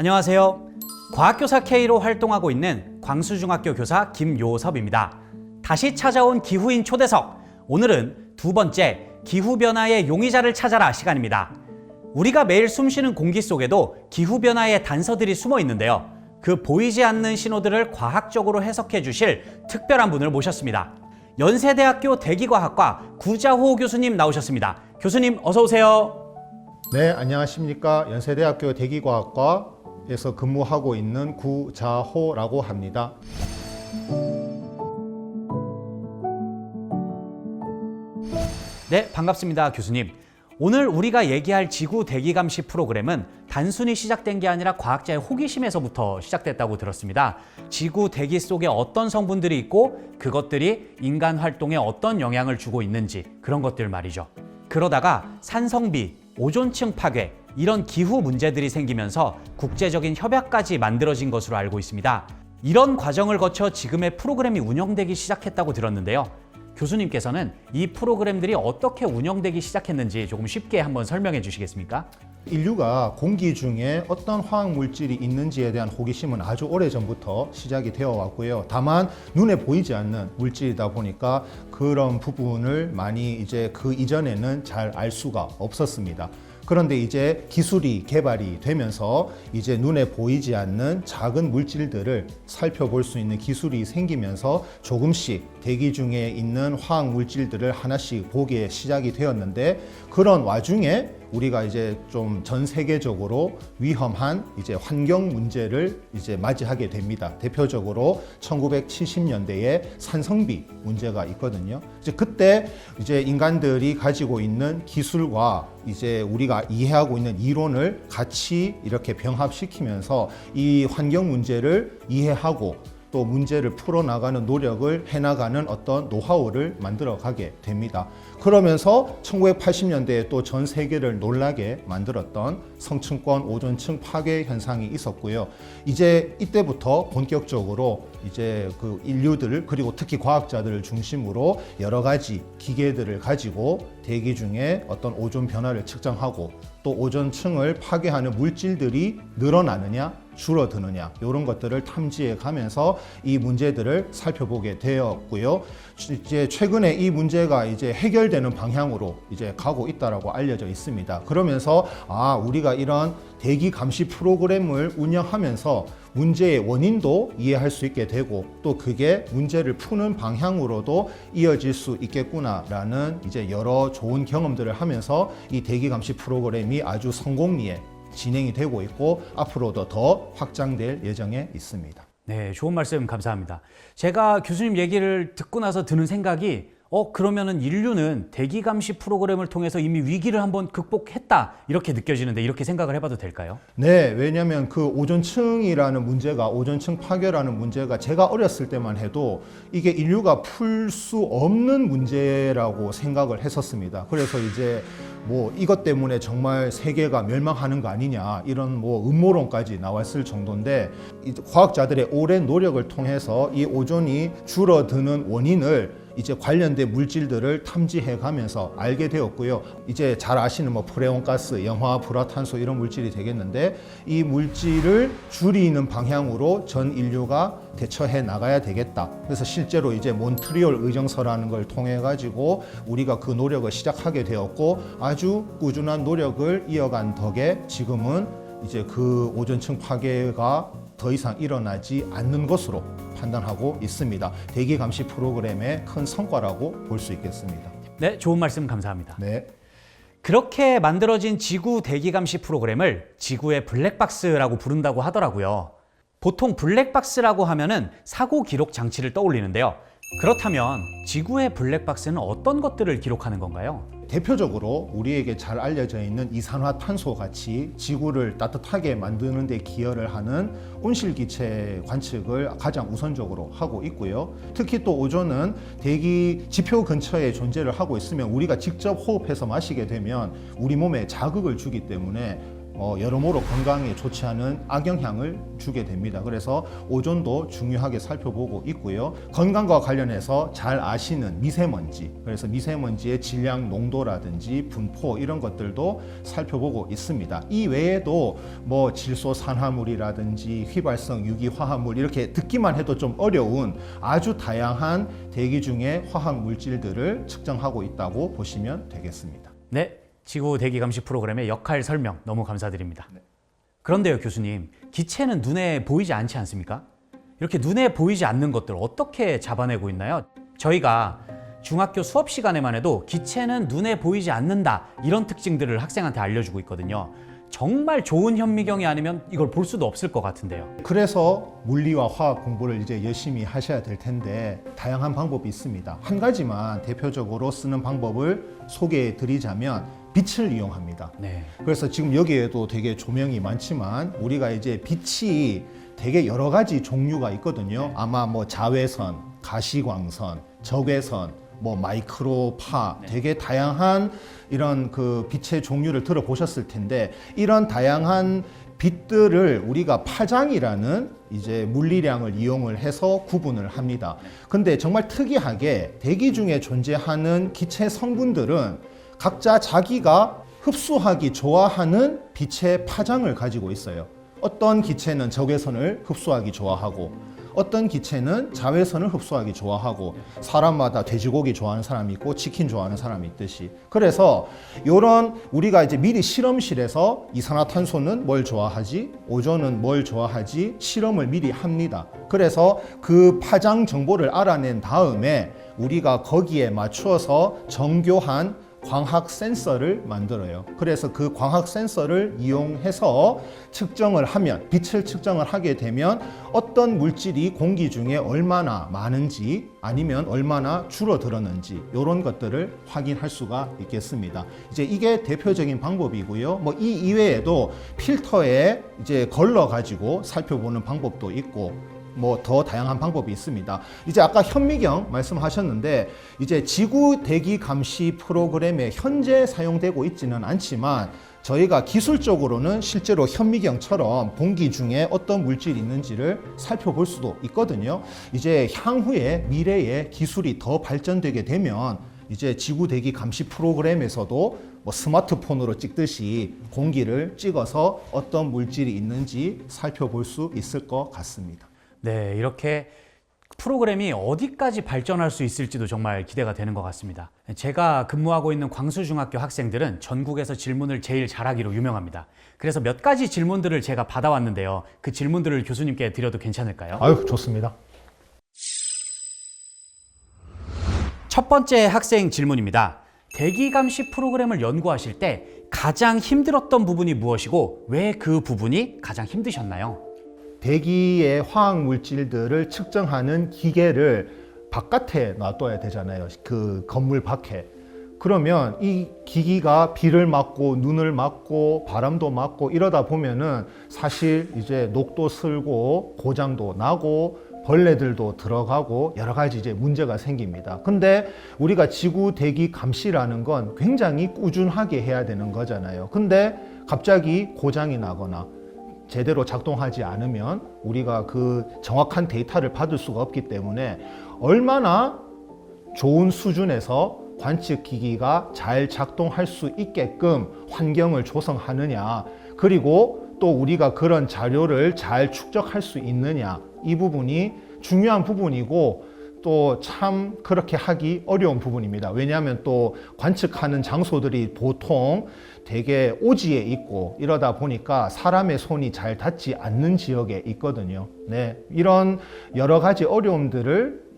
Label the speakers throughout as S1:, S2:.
S1: 안녕하세요. 과학교사 K로 활동하고 있는 광수중학교 교사 김요섭입니다. 다시 찾아온 기후인 초대석. 오늘은 두 번째 기후변화의 용의자를 찾아라 시간입니다. 우리가 매일 숨쉬는 공기 속에도 기후변화의 단서들이 숨어 있는데요. 그 보이지 않는 신호들을 과학적으로 해석해 주실 특별한 분을 모셨습니다. 연세대학교 대기과학과 구자호 교수님 나오셨습니다. 교수님 어서 오세요.
S2: 네, 안녕하십니까. 연세대학교 대기과학과에서 근무하고 있는 구자호라고 합니다.
S1: 네, 반갑습니다, 교수님. 오늘 우리가 얘기할 지구 대기 감시 프로그램은 단순히 시작된 게 아니라 과학자의 호기심에서부터 시작됐다고 들었습니다. 지구 대기 속에 어떤 성분들이 있고 그것들이 인간 활동에 어떤 영향을 주고 있는지 그런 것들 말이죠. 그러다가 산성비, 오존층 파괴 이런 기후 문제들이 생기면서 국제적인 협약까지 만들어진 것으로 알고 있습니다. 이런 과정을 거쳐 지금의 프로그램이 운영되기 시작했다고 들었는데요. 교수님께서는 이 프로그램들이 어떻게 운영되기 시작했는지 조금 쉽게 한번 설명해 주시겠습니까?
S2: 인류가 공기 중에 어떤 화학 물질이 있는지에 대한 호기심은 아주 오래전부터 시작이 되어 왔고요. 다만 눈에 보이지 않는 물질이다 보니까 그런 부분을 많이 이제 그 이전에는 잘 알 수가 없었습니다. 그런데 이제 기술이 개발이 되면서 이제 눈에 보이지 않는 작은 물질들을 살펴볼 수 있는 기술이 생기면서 조금씩 대기 중에 있는 화학 물질들을 하나씩 보기에 시작이 되었는데, 그런 와중에 우리가 이제 좀 전 세계적으로 위험한 이제 환경 문제를 이제 맞이하게 됩니다. 대표적으로 1970년대에 산성비 문제가 있거든요. 이제 그때 이제 인간들이 가지고 있는 기술과 이제 우리가 이해하고 있는 이론을 같이 이렇게 병합시키면서 이 환경 문제를 이해하고 또 문제를 풀어나가는 노력을 해나가는 어떤 노하우를 만들어가게 됩니다. 그러면서 1980년대에 또 전 세계를 놀라게 만들었던 성층권 오존층 파괴 현상이 있었고요. 이제 이때부터 본격적으로 이제 그 인류들 그리고 특히 과학자들을 중심으로 여러 가지 기계들을 가지고 대기 중에 어떤 오존 변화를 측정하고 또 오존층을 파괴하는 물질들이 늘어나느냐 줄어드느냐 이런 것들을 탐지해 가면서 이 문제들을 살펴보게 되었고요. 이제 최근에 이 문제가 이제 해결되는 방향으로 이제 가고 있다라고 알려져 있습니다. 그러면서 우리가 이런 대기 감시 프로그램을 운영하면서 문제의 원인도 이해할 수 있게 되고 또 그게 문제를 푸는 방향으로도 이어질 수 있겠구나라는 이제 여러 좋은 경험들을 하면서 이 대기 감시 프로그램이 아주 성공리에 진행이 되고 있고 앞으로도 더 확장될 예정에 있습니다.
S1: 네, 좋은 말씀 감사합니다. 제가 교수님 얘기를 듣고 나서 드는 생각이 그러면은 인류는 대기 감시 프로그램을 통해서 이미 위기를 한번 극복했다 이렇게 느껴지는데 이렇게 생각을 해봐도 될까요?
S2: 네, 왜냐하면 그 오존층이라는 문제가 오존층 파괴라는 문제가 제가 어렸을 때만 해도 이게 인류가 풀 수 없는 문제라고 생각을 했었습니다. 그래서 이제 뭐 이것 때문에 정말 세계가 멸망하는 거 아니냐 이런 뭐 음모론까지 나왔을 정도인데 과학자들의 오랜 노력을 통해서 이 오존이 줄어드는 원인을 이제 관련된 물질들을 탐지해 가면서 알게 되었고요. 이제 잘 아시는 뭐 프레온가스, 염화, 불화탄소 이런 물질이 되겠는데 이 물질을 줄이는 방향으로 전 인류가 대처해 나가야 되겠다. 그래서 실제로 이제 몬트리올 의정서라는 걸 통해 가지고 우리가 그 노력을 시작하게 되었고 아주 꾸준한 노력을 이어간 덕에 지금은 이제 그 오존층 파괴가 더 이상 일어나지 않는 것으로 판단하고 있습니다. 대기 감시 프로그램의 큰 성과라고 볼 수 있겠습니다.
S1: 네, 좋은 말씀 감사합니다.
S2: 네.
S1: 그렇게 만들어진 지구 대기 감시 프로그램을 지구의 블랙박스라고 부른다고 하더라고요. 보통 블랙박스라고 하면은 사고 기록 장치를 떠올리는데요. 그렇다면 지구의 블랙박스는 어떤 것들을 기록하는 건가요?
S2: 대표적으로 우리에게 잘 알려져 있는 이산화탄소 같이 지구를 따뜻하게 만드는 데 기여를 하는 온실기체 관측을 가장 우선적으로 하고 있고요. 특히 또 오존은 대기 지표 근처에 존재를 하고 있으면 우리가 직접 호흡해서 마시게 되면 우리 몸에 자극을 주기 때문에 여러모로 건강에 좋지 않은 악영향을 주게 됩니다. 그래서 오존도 중요하게 살펴보고 있고요. 건강과 관련해서 잘 아시는 미세먼지, 그래서 미세먼지의 질량 농도라든지 분포 이런 것들도 살펴보고 있습니다. 이 외에도 뭐 질소산화물이라든지 휘발성 유기화합물 이렇게 듣기만 해도 좀 어려운 아주 다양한 대기 중의 화학 물질들을 측정하고 있다고 보시면 되겠습니다.
S1: 네, 지구 대기 감시 프로그램의 역할 설명 너무 감사드립니다. 그런데요, 교수님, 기체는 눈에 보이지 않지 않습니까? 이렇게 눈에 보이지 않는 것들 어떻게 잡아내고 있나요? 저희가 중학교 수업 시간에만 해도 기체는 눈에 보이지 않는다 이런 특징들을 학생한테 알려주고 있거든요. 정말 좋은 현미경이 아니면 이걸 볼 수도 없을 것 같은데요.
S2: 그래서 물리와 화학 공부를 이제 열심히 하셔야 될 텐데 다양한 방법이 있습니다. 한 가지만 대표적으로 쓰는 방법을 소개해 드리자면 빛을 이용합니다.
S1: 네.
S2: 그래서 지금 여기에도 되게 조명이 많지만 우리가 이제 빛이 되게 여러 가지 종류가 있거든요. 아마 뭐 자외선, 가시광선, 적외선, 뭐 마이크로파, 되게 다양한 이런 그 빛의 종류를 들어보셨을 텐데 이런 다양한 빛들을 우리가 파장이라는 이제 물리량을 이용을 해서 구분을 합니다. 근데 정말 특이하게 대기 중에 존재하는 기체 성분들은 각자 자기가 흡수하기 좋아하는 빛의 파장을 가지고 있어요. 어떤 기체는 적외선을 흡수하기 좋아하고 어떤 기체는 자외선을 흡수하기 좋아하고 사람마다 돼지고기 좋아하는 사람이 있고 치킨 좋아하는 사람이 있듯이 그래서 요런 우리가 이제 미리 실험실에서 이산화탄소는 뭘 좋아하지 오존은 뭘 좋아하지 실험을 미리 합니다. 그래서 그 파장 정보를 알아낸 다음에 우리가 거기에 맞추어서 정교한 광학 센서를 만들어요. 그래서 그 광학 센서를 이용해서 측정을 하면 빛을 측정을 하게 되면 어떤 물질이 공기 중에 얼마나 많은지 아니면 얼마나 줄어들었는지 이런 것들을 확인할 수가 있겠습니다. 이제 이게 대표적인 방법이고요. 뭐 이 이외에도 필터에 이제 걸러 가지고 살펴보는 방법도 있고 뭐 더 다양한 방법이 있습니다. 이제 아까 현미경 말씀하셨는데 이제 지구 대기 감시 프로그램에 현재 사용되고 있지는 않지만 저희가 기술적으로는 실제로 현미경처럼 공기 중에 어떤 물질이 있는지를 살펴볼 수도 있거든요. 이제 향후에 미래에 기술이 더 발전되게 되면 이제 지구 대기 감시 프로그램에서도 뭐 스마트폰으로 찍듯이 공기를 찍어서 어떤 물질이 있는지 살펴볼 수 있을 것 같습니다.
S1: 네, 이렇게 프로그램이 어디까지 발전할 수 있을지도 정말 기대가 되는 것 같습니다. 제가 근무하고 있는 광수중학교 학생들은 전국에서 질문을 제일 잘하기로 유명합니다. 그래서 몇 가지 질문들을 제가 받아왔는데요. 그 질문들을 교수님께 드려도 괜찮을까요?
S2: 아유, 좋습니다.
S1: 첫 번째 학생 질문입니다. 대기감시 프로그램을 연구하실 때 가장 힘들었던 부분이 무엇이고 왜 그 부분이 가장 힘드셨나요?
S2: 대기의 화학 물질들을 측정하는 기계를 바깥에 놔둬야 되잖아요. 그 건물 밖에. 그러면 이 기기가 비를 맞고 눈을 맞고 바람도 맞고 이러다 보면은 사실 이제 녹도 슬고 고장도 나고 벌레들도 들어가고 여러 가지 이제 문제가 생깁니다. 근데 우리가 지구 대기 감시라는 건 굉장히 꾸준하게 해야 되는 거잖아요. 근데 갑자기 고장이 나거나 제대로 작동하지 않으면 우리가 그 정확한 데이터를 받을 수가 없기 때문에 얼마나 좋은 수준에서 관측 기기가 잘 작동할 수 있게끔 환경을 조성하느냐, 그리고 또 우리가 그런 자료를 잘 축적할 수 있느냐, 이 부분이 중요한 부분이고 또 참 그렇게 하기 어려운 부분입니다. 왜냐하면 또 관측하는 장소들이 보통 되게 오지에 있고 이러다 보니까 사람의 손이 잘 닿지 않는 지역에 있거든요. 네, 이런 여러 가지 어려움들을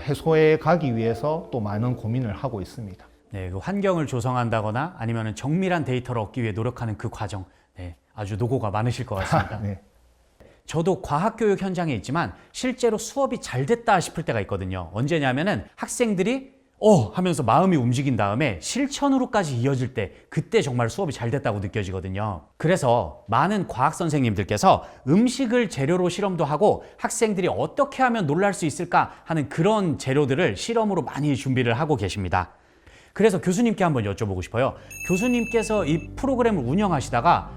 S2: 해소해 가기 위해서 또 많은 고민을 하고 있습니다.
S1: 네, 그 환경을 조성한다거나 아니면 정밀한 데이터를 얻기 위해 노력하는 그 과정, 네, 아주 노고가 많으실 것 같습니다.
S2: 네.
S1: 저도 과학교육 현장에 있지만 실제로 수업이 잘 됐다 싶을 때가 있거든요. 언제냐면은 학생들이 하면서 마음이 움직인 다음에 실천으로까지 이어질 때 그때 정말 수업이 잘 됐다고 느껴지거든요. 그래서 많은 과학 선생님들께서 음식을 재료로 실험도 하고 학생들이 어떻게 하면 놀랄 수 있을까 하는 그런 재료들을 실험으로 많이 준비를 하고 계십니다. 그래서 교수님께 한번 여쭤보고 싶어요. 교수님께서 이 프로그램을 운영하시다가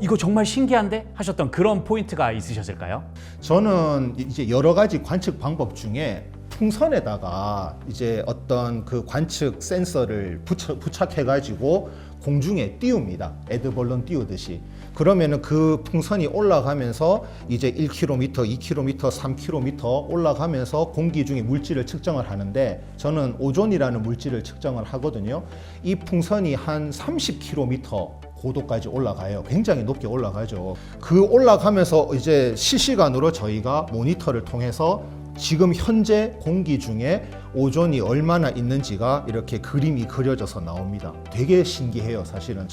S1: 이거 정말 신기한데 하셨던 그런 포인트가 있으셨을까요?
S2: 저는 이제 여러 가지 관측 방법 중에 풍선에다가 이제 어떤 그 관측 센서를 부착해가지고 공중에 띄웁니다. 애드벌룬 띄우듯이. 그러면은 그 풍선이 올라가면서 이제 1km, 2km, 3km 올라가면서 공기 중에 물질을 측정을 하는데 저는 오존이라는 물질을 측정을 하거든요. 이 풍선이 한 30km 고도까지 올라가요. 굉장히 높게 올라가죠. 그 올라가면서 이제 실시간으로 저희가 모니터를 통해서 지금 현재 공기 중에 오존이 얼마나 있는지가 이렇게 그림이 그려져서 나옵니다. 되게 신기해요, 사실은.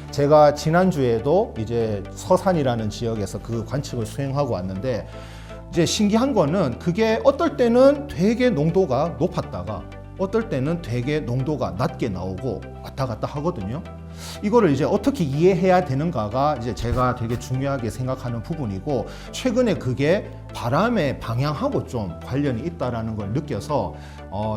S2: 제가 지난주에도 이제 서산이라는 지역에서 그 관측을 수행하고 왔는데 이제 신기한 거는 그게 어떨 때는 되게 농도가 높았다가 어떨 때는 되게 농도가 낮게 나오고 왔다 갔다 하거든요. 이거를 이제 어떻게 이해해야 되는가가 이제 제가 되게 중요하게 생각하는 부분이고, 최근에 그게 바람의 방향하고 좀 관련이 있다라는 걸 느껴서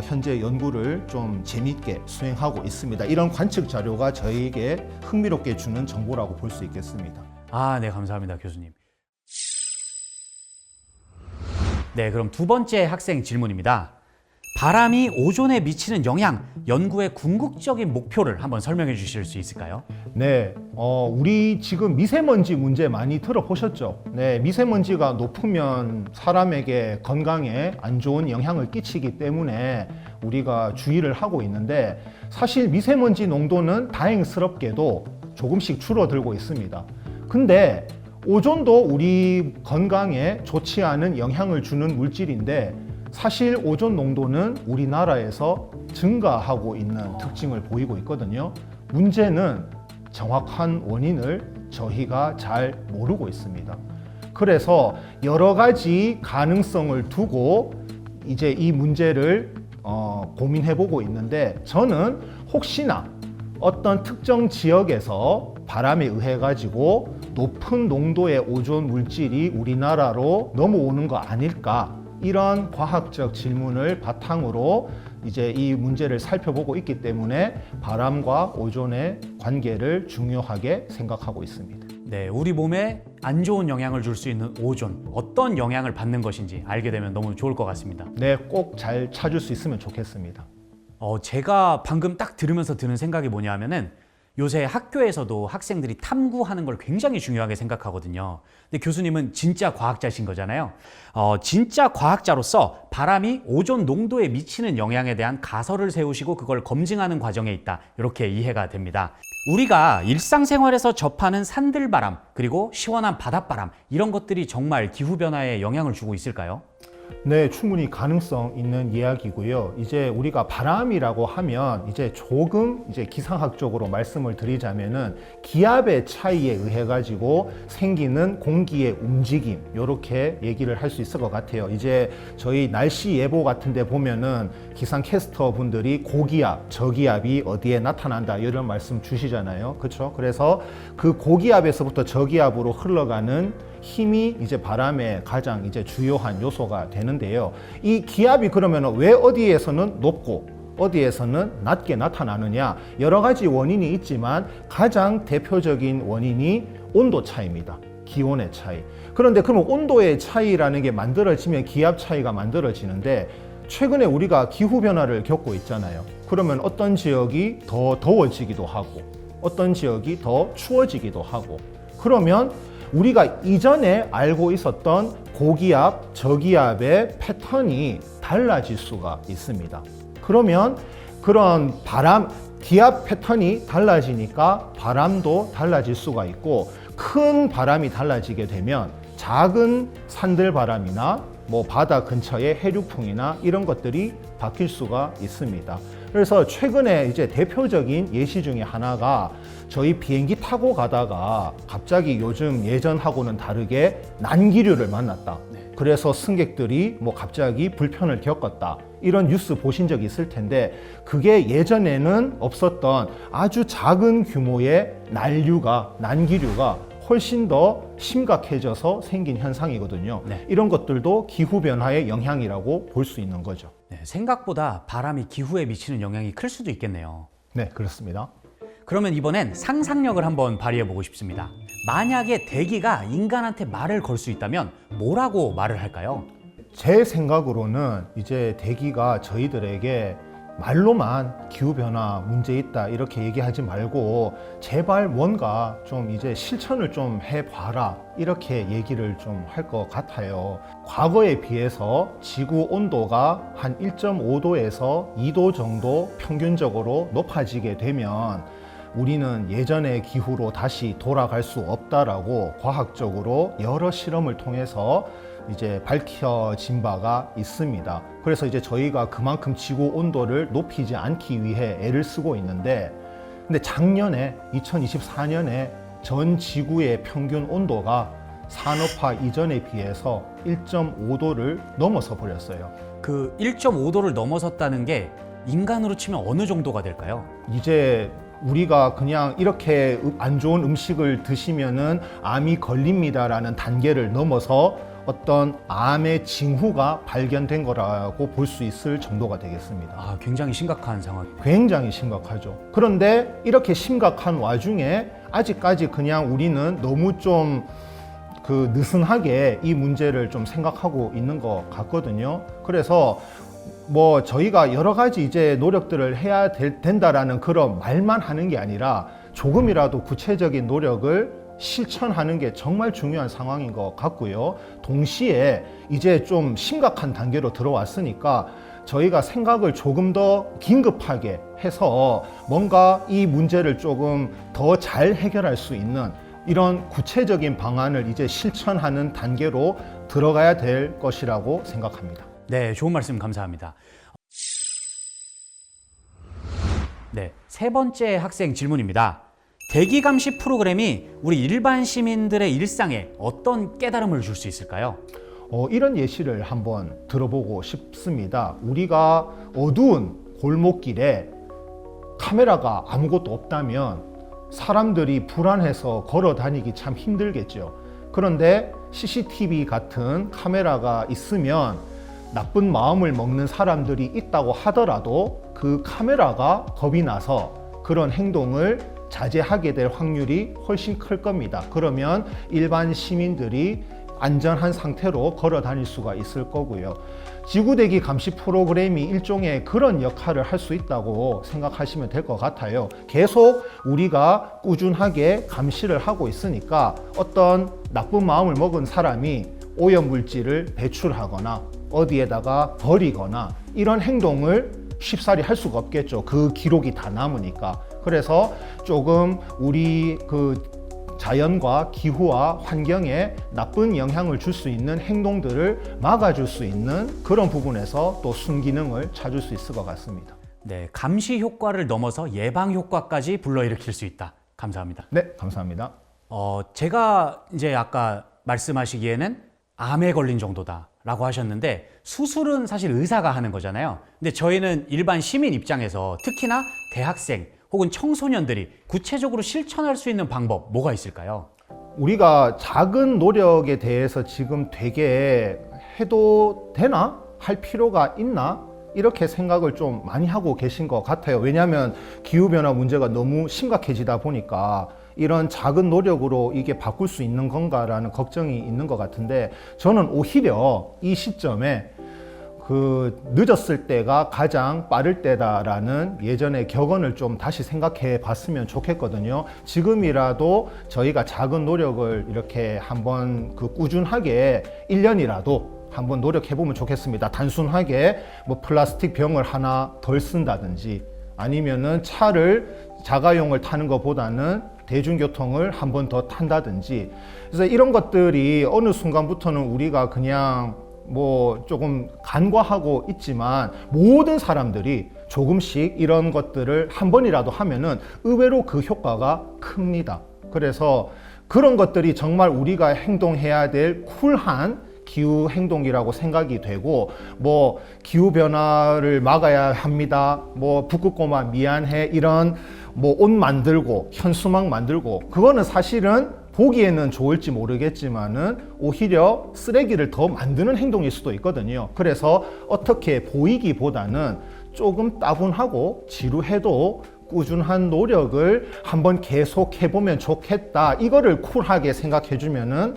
S2: 현재 연구를 좀 재미있게 수행하고 있습니다. 이런 관측 자료가 저희에게 흥미롭게 주는 정보라고 볼 수 있겠습니다.
S1: 네, 감사합니다, 교수님. 네, 그럼 두 번째 학생 질문입니다. 바람이 오존에 미치는 영향, 연구의 궁극적인 목표를 한번 설명해 주실 수 있을까요?
S2: 네, 우리 지금 미세먼지 문제 많이 들어보셨죠? 네, 미세먼지가 높으면 사람에게 건강에 안 좋은 영향을 끼치기 때문에 우리가 주의를 하고 있는데, 사실 미세먼지 농도는 다행스럽게도 조금씩 줄어들고 있습니다. 근데 오존도 우리 건강에 좋지 않은 영향을 주는 물질인데, 사실 오존 농도는 우리나라에서 증가하고 있는 특징을 보이고 있거든요. 문제는 정확한 원인을 저희가 잘 모르고 있습니다. 그래서 여러 가지 가능성을 두고 이제 이 문제를 고민해보고 있는데, 저는 혹시나 어떤 특정 지역에서 바람에 의해 가지고 높은 농도의 오존 물질이 우리나라로 넘어오는 거 아닐까, 이런 과학적 질문을 바탕으로 이제 이 문제를 살펴보고 있기 때문에 바람과 오존의 관계를 중요하게 생각하고 있습니다.
S1: 네, 우리 몸에 안 좋은 영향을 줄 수 있는 오존, 어떤 영향을 받는 것인지 알게 되면 너무 좋을 것 같습니다.
S2: 네, 꼭 잘 찾을 수 있으면 좋겠습니다.
S1: 제가 방금 딱 들으면서 드는 생각이 뭐냐 하면은, 요새 학교에서도 학생들이 탐구하는 걸 굉장히 중요하게 생각하거든요. 근데 교수님은 진짜 과학자신 거잖아요. 진짜 과학자로서 바람이 오존 농도에 미치는 영향에 대한 가설을 세우시고 그걸 검증하는 과정에 있다, 이렇게 이해가 됩니다. 우리가 일상생활에서 접하는 산들바람, 그리고 시원한 바닷바람, 이런 것들이 정말 기후변화에 영향을 주고 있을까요?
S2: 네, 충분히 가능성 있는 이야기고요. 이제 우리가 바람이라고 하면 이제 조금 이제 기상학적으로 말씀을 드리자면은 기압의 차이에 의해 가지고 생기는 공기의 움직임, 이렇게 얘기를 할 수 있을 것 같아요. 이제 저희 날씨 예보 같은 데 보면은 기상캐스터 분들이 고기압, 저기압이 어디에 나타난다, 이런 말씀 주시잖아요. 그렇죠? 그래서 그 고기압에서부터 저기압으로 흘러가는 힘이 이제 바람의 가장 이제 주요한 요소가 되는데요. 이 기압이 그러면 왜 어디에서는 높고 어디에서는 낮게 나타나느냐, 여러 가지 원인이 있지만 가장 대표적인 원인이 온도 차이입니다. 기온의 차이. 그런데 그러면 온도의 차이라는 게 만들어지면 기압 차이가 만들어지는데, 최근에 우리가 기후변화를 겪고 있잖아요. 그러면 어떤 지역이 더 더워지기도 하고 어떤 지역이 더 추워지기도 하고, 그러면 우리가 이전에 알고 있었던 고기압, 저기압의 패턴이 달라질 수가 있습니다. 그러면 그런 기압 패턴이 달라지니까 바람도 달라질 수가 있고, 큰 바람이 달라지게 되면 작은 산들바람이나 바다 근처의 해류풍이나 이런 것들이 바뀔 수가 있습니다. 그래서 최근에 이제 대표적인 예시 중에 하나가, 저희 비행기 타고 가다가 갑자기 요즘 예전하고는 다르게 난기류를 만났다. 그래서 승객들이 갑자기 불편을 겪었다, 이런 뉴스 보신 적 있을 텐데, 그게 예전에는 없었던 아주 작은 규모의 난기류가 훨씬 더 심각해져서 생긴 현상이거든요.
S1: 네.
S2: 이런 것들도 기후변화의 영향이라고 볼 수 있는 거죠.
S1: 네, 생각보다 바람이 기후에 미치는 영향이 클 수도 있겠네요.
S2: 네, 그렇습니다.
S1: 그러면 이번엔 상상력을 한번 발휘해 보고 싶습니다. 만약에 대기가 인간한테 말을 걸 수 있다면 뭐라고 말을 할까요?
S2: 제 생각으로는 이제 대기가 저희들에게 말로만 기후변화 문제 있다 이렇게 얘기하지 말고 제발 뭔가 좀 이제 실천을 좀 해봐라 이렇게 얘기를 좀 할 것 같아요. 과거에 비해서 지구 온도가 한 1.5도에서 2도 정도 평균적으로 높아지게 되면 우리는 예전의 기후로 다시 돌아갈 수 없다라고 과학적으로 여러 실험을 통해서 이제 밝혀진 바가 있습니다. 그래서 이제 저희가 그만큼 지구 온도를 높이지 않기 위해 애를 쓰고 있는데, 근데 작년에 2024년에 전 지구의 평균 온도가 산업화 이전에 비해서 1.5도를 넘어서 버렸어요.
S1: 그 1.5도를 넘어섰다는 게 인간으로 치면 어느 정도가 될까요?
S2: 이제 우리가 그냥 이렇게 안 좋은 음식을 드시면은 암이 걸립니다라는 단계를 넘어서 어떤 암의 징후가 발견된 거라고 볼 수 있을 정도가 되겠습니다.
S1: 아, 굉장히 심각한 상황.
S2: 굉장히 심각하죠. 그런데 이렇게 심각한 와중에 아직까지 그냥 우리는 너무 좀 느슨하게 이 문제를 좀 생각하고 있는 것 같거든요. 그래서 뭐 저희가 여러 가지 이제 노력들을 해야 된다라는 그런 말만 하는 게 아니라 조금이라도 구체적인 노력을 실천하는 게 정말 중요한 상황인 것 같고요. 동시에 이제 좀 심각한 단계로 들어왔으니까 저희가 생각을 조금 더 긴급하게 해서 뭔가 이 문제를 조금 더 잘 해결할 수 있는 이런 구체적인 방안을 이제 실천하는 단계로 들어가야 될 것이라고 생각합니다.
S1: 네, 좋은 말씀 감사합니다. 네, 세 번째 학생 질문입니다. 대기 감시 프로그램이 우리 일반 시민들의 일상에 어떤 깨달음을 줄 수 있을까요?
S2: 이런 예시를 한번 들어보고 싶습니다. 우리가 어두운 골목길에 카메라가 아무것도 없다면 사람들이 불안해서 걸어 다니기 참 힘들겠죠. 그런데 CCTV 같은 카메라가 있으면 나쁜 마음을 먹는 사람들이 있다고 하더라도 그 카메라가 겁이 나서 그런 행동을 자제하게 될 확률이 훨씬 클 겁니다. 그러면 일반 시민들이 안전한 상태로 걸어 다닐 수가 있을 거고요. 지구대기 감시 프로그램이 일종의 그런 역할을 할 수 있다고 생각하시면 될 것 같아요. 계속 우리가 꾸준하게 감시를 하고 있으니까 어떤 나쁜 마음을 먹은 사람이 오염물질을 배출하거나 어디에다가 버리거나 이런 행동을 쉽사리 할 수가 없겠죠. 그 기록이 다 남으니까. 그래서 조금 우리 자연과 기후와 환경에 나쁜 영향을 줄 수 있는 행동들을 막아줄 수 있는 그런 부분에서 또 순기능을 찾을 수 있을 것 같습니다.
S1: 네, 감시 효과를 넘어서 예방 효과까지 불러일으킬 수 있다. 감사합니다.
S2: 네, 감사합니다.
S1: 제가 이제 아까 말씀하시기에는 암에 걸린 정도다라고 하셨는데 수술은 사실 의사가 하는 거잖아요. 근데 저희는 일반 시민 입장에서 특히나 대학생 혹은 청소년들이 구체적으로 실천할 수 있는 방법 뭐가 있을까요?
S2: 우리가 작은 노력에 대해서 지금 되게 해도 되나? 할 필요가 있나? 이렇게 생각을 좀 많이 하고 계신 것 같아요. 왜냐하면 기후변화 문제가 너무 심각해지다 보니까 이런 작은 노력으로 이게 바꿀 수 있는 건가라는 걱정이 있는 것 같은데 저는 오히려 이 시점에 늦었을 때가 가장 빠를 때다라는 예전의 격언을 좀 다시 생각해 봤으면 좋겠거든요. 지금이라도 저희가 작은 노력을 이렇게 한번 꾸준하게 1년이라도 한번 노력해 보면 좋겠습니다. 단순하게 뭐 플라스틱 병을 하나 덜 쓴다든지 아니면은 차를 자가용을 타는 것보다는 대중교통을 한 번 더 탄다든지. 그래서 이런 것들이 어느 순간부터는 우리가 그냥 뭐 조금 간과하고 있지만 모든 사람들이 조금씩 이런 것들을 한 번이라도 하면은 의외로 그 효과가 큽니다. 그래서 그런 것들이 정말 우리가 행동해야 될 쿨한 기후 행동이라고 생각이 되고 뭐 기후 변화를 막아야 합니다. 뭐 북극고마 미안해 이런 뭐 옷 만들고 현수막 만들고 그거는 사실은 보기에는 좋을지 모르겠지만은 오히려 쓰레기를 더 만드는 행동일 수도 있거든요. 그래서 어떻게 보이기보다는 조금 따분하고 지루해도 꾸준한 노력을 한번 계속 해보면 좋겠다. 이거를 쿨하게 생각해주면은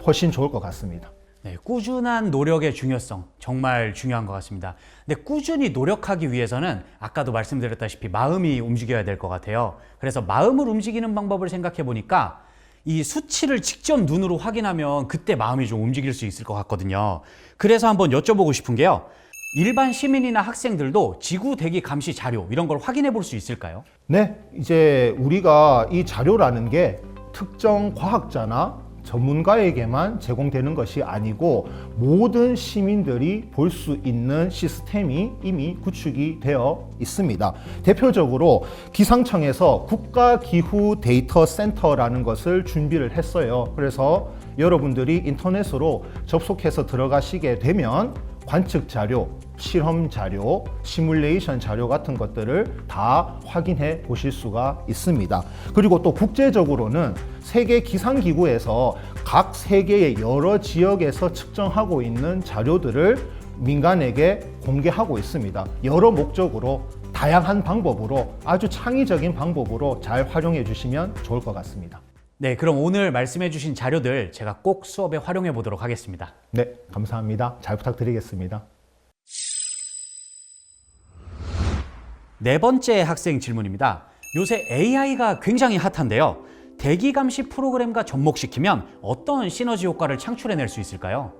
S2: 훨씬 좋을 것 같습니다.
S1: 네, 꾸준한 노력의 중요성 정말 중요한 것 같습니다. 근데 꾸준히 노력하기 위해서는 아까도 말씀드렸다시피 마음이 움직여야 될 것 같아요. 그래서 마음을 움직이는 방법을 생각해 보니까 이 수치를 직접 눈으로 확인하면 그때 마음이 좀 움직일 수 있을 것 같거든요. 그래서 한번 여쭤보고 싶은 게요. 일반 시민이나 학생들도 지구 대기 감시 자료 이런 걸 확인해 볼 수 있을까요?
S2: 네, 이제 우리가 이 자료라는 게 특정 과학자나 전문가에게만 제공되는 것이 아니고 모든 시민들이 볼 수 있는 시스템이 이미 구축이 되어 있습니다. 대표적으로 기상청에서 국가기후데이터센터라는 것을 준비를 했어요. 그래서 여러분들이 인터넷으로 접속해서 들어가시게 되면 관측 자료, 실험 자료, 시뮬레이션 자료 같은 것들을 다 확인해 보실 수가 있습니다. 그리고 또 국제적으로는 세계 기상기구에서 각 세계의 여러 지역에서 측정하고 있는 자료들을 민간에게 공개하고 있습니다. 여러 목적으로 다양한 방법으로 아주 창의적인 방법으로 잘 활용해 주시면 좋을 것 같습니다.
S1: 네, 그럼 오늘 말씀해 주신 자료들 제가 꼭 수업에 활용해 보도록 하겠습니다.
S2: 네, 감사합니다. 잘 부탁드리겠습니다.
S1: 네 번째 학생 질문입니다. 요새 AI가 굉장히 핫한데요. 대기 감시 프로그램과 접목시키면 어떤 시너지 효과를 창출해낼 수 있을까요?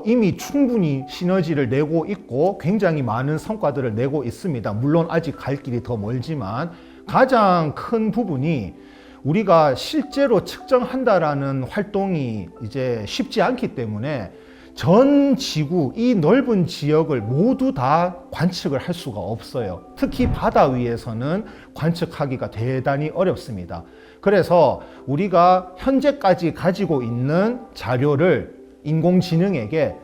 S2: 이미 충분히 시너지를 내고 있고 굉장히 많은 성과들을 내고 있습니다. 물론 아직 갈 길이 더 멀지만 가장 큰 부분이 우리가 실제로 측정한다라는 활동이 이제 쉽지 않기 때문에 전 지구, 이 넓은 지역을 모두 다 관측을 할 수가 없어요. 특히 바다 위에서는 관측하기가 대단히 어렵습니다. 그래서 우리가 현재까지 가지고 있는 자료를 인공지능에게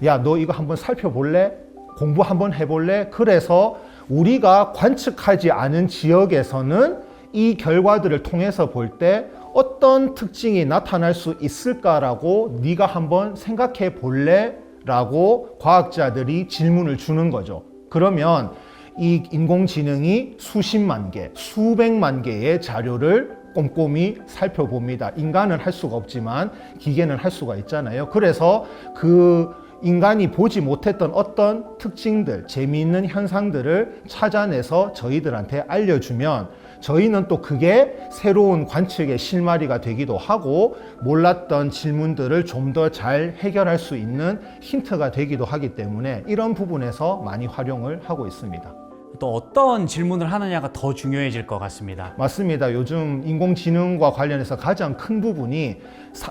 S2: 야, 너 이거 한번 살펴볼래? 공부 한번 해볼래? 그래서 우리가 관측하지 않은 지역에서는 이 결과들을 통해서 볼 때 어떤 특징이 나타날 수 있을까라고 네가 한번 생각해 볼래? 라고 과학자들이 질문을 주는 거죠. 그러면 이 인공지능이 수십만 개, 수백만 개의 자료를 꼼꼼히 살펴봅니다. 인간은 할 수가 없지만 기계는 할 수가 있잖아요. 그래서 그 인간이 보지 못했던 어떤 특징들, 재미있는 현상들을 찾아내서 저희들한테 알려주면 저희는 또 그게 새로운 관측의 실마리가 되기도 하고 몰랐던 질문들을 좀 더 잘 해결할 수 있는 힌트가 되기도 하기 때문에 이런 부분에서 많이 활용을 하고 있습니다.
S1: 또 어떤 질문을 하느냐가 더 중요해질 것 같습니다.
S2: 맞습니다. 요즘 인공지능과 관련해서 가장 큰 부분이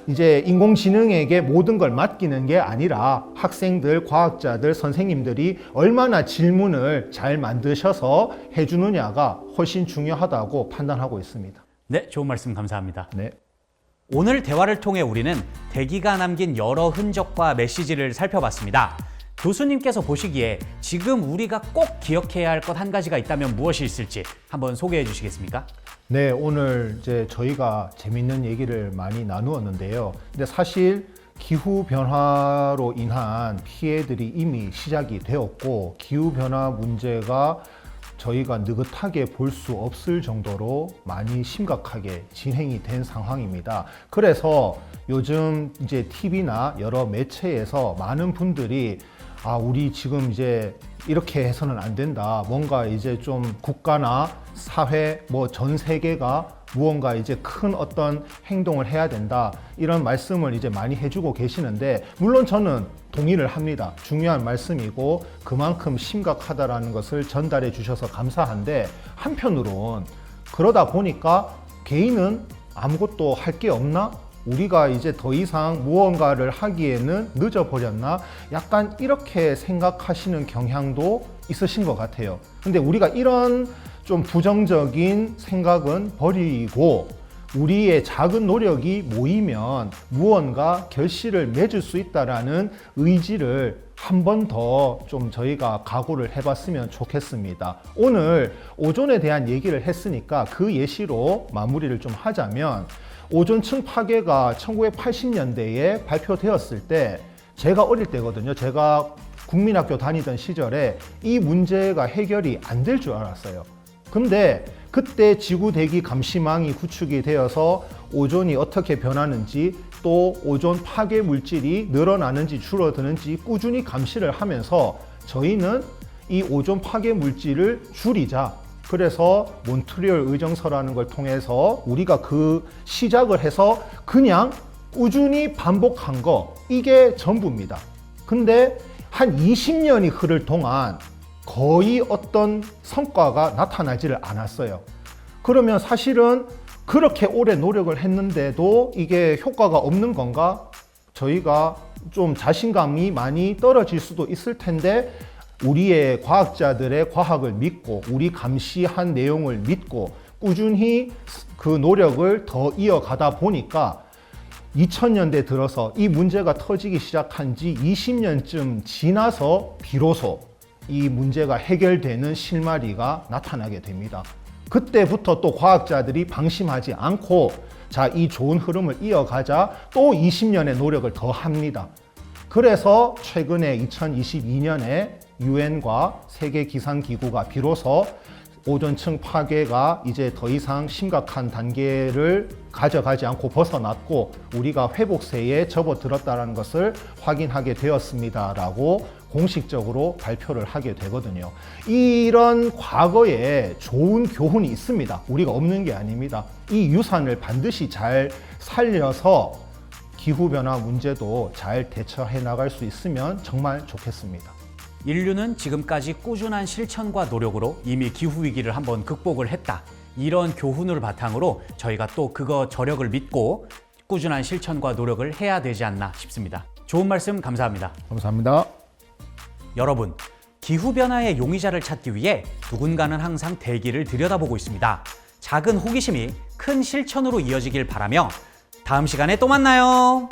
S2: 이제 인공지능에게 모든 걸 맡기는 게 아니라 학생들, 과학자들, 선생님들이 얼마나 질문을 잘 만드셔서 해주느냐가 훨씬 중요하다고 판단하고 있습니다.
S1: 네, 좋은 말씀 감사합니다.
S2: 네.
S1: 오늘 대화를 통해 우리는 대기가 남긴 여러 흔적과 메시지를 살펴봤습니다. 교수님께서 보시기에 지금 우리가 꼭 기억해야 할 것 한 가지가 있다면 무엇이 있을지 한번 소개해 주시겠습니까?
S2: 네, 오늘 이제 저희가 재밌는 얘기를 많이 나누었는데요. 근데 사실 기후 변화로 인한 피해들이 이미 시작이 되었고 기후 변화 문제가 저희가 느긋하게 볼 수 없을 정도로 많이 심각하게 진행이 된 상황입니다. 그래서 요즘 이제 TV나 여러 매체에서 많은 분들이 우리 지금 이제 이렇게 해서는 안 된다. 뭔가 이제 좀 국가나 사회, 전 세계가 무언가 이제 큰 어떤 행동을 해야 된다. 이런 말씀을 이제 많이 해주고 계시는데, 물론 저는 동의를 합니다. 중요한 말씀이고 그만큼 심각하다라는 것을 전달해 주셔서 감사한데, 한편으론 그러다 보니까 개인은 아무것도 할 게 없나? 우리가 이제 더 이상 무언가를 하기에는 늦어버렸나? 약간 이렇게 생각하시는 경향도 있으신 것 같아요. 근데 우리가 이런 좀 부정적인 생각은 버리고 우리의 작은 노력이 모이면 무언가 결실을 맺을 수 있다라는 의지를 한 번 더 좀 저희가 각오를 해봤으면 좋겠습니다. 오늘 오존에 대한 얘기를 했으니까 그 예시로 마무리를 좀 하자면, 오존층 파괴가 1980년대에 발표되었을 때 제가 어릴 때거든요. 제가 국민학교 다니던 시절에 이 문제가 해결이 안 될 줄 알았어요. 근데 그때 지구 대기 감시망이 구축이 되어서 오존이 어떻게 변하는지 또 오존 파괴 물질이 늘어나는지 줄어드는지 꾸준히 감시를 하면서 저희는 이 오존 파괴 물질을 줄이자. 그래서 몬트리올 의정서라는 걸 통해서 우리가 그 시작을 해서 그냥 꾸준히 반복한 거, 이게 전부입니다. 근데 한 20년이 흐를 동안 거의 어떤 성과가 나타나지를 않았어요. 그러면 사실은 그렇게 오래 노력을 했는데도 이게 효과가 없는 건가? 저희가 좀 자신감이 많이 떨어질 수도 있을 텐데, 우리의 과학자들의 과학을 믿고 우리 감시한 내용을 믿고 꾸준히 그 노력을 더 이어가다 보니까 2000년대 들어서 이 문제가 터지기 시작한 지 20년쯤 지나서 비로소 이 문제가 해결되는 실마리가 나타나게 됩니다. 그때부터 또 과학자들이 방심하지 않고 자, 이 좋은 흐름을 이어가자, 또 20년의 노력을 더 합니다. 그래서 최근에 2022년에 유엔과 세계기상기구가 비로소 오존층 파괴가 이제 더 이상 심각한 단계를 가져가지 않고 벗어났고 우리가 회복세에 접어들었다는 것을 확인하게 되었습니다라고 공식적으로 발표를 하게 되거든요. 이런 과거에 좋은 교훈이 있습니다. 우리가 없는 게 아닙니다. 이 유산을 반드시 잘 살려서 기후변화 문제도 잘 대처해 나갈 수 있으면 정말 좋겠습니다.
S1: 인류는 지금까지 꾸준한 실천과 노력으로 이미 기후위기를 한번 극복을 했다. 이런 교훈을 바탕으로 저희가 또 그거 저력을 믿고 꾸준한 실천과 노력을 해야 되지 않나 싶습니다. 좋은 말씀 감사합니다.
S2: 감사합니다.
S1: 여러분, 기후변화의 용의자를 찾기 위해 누군가는 항상 대기를 들여다보고 있습니다. 작은 호기심이 큰 실천으로 이어지길 바라며 다음 시간에 또 만나요.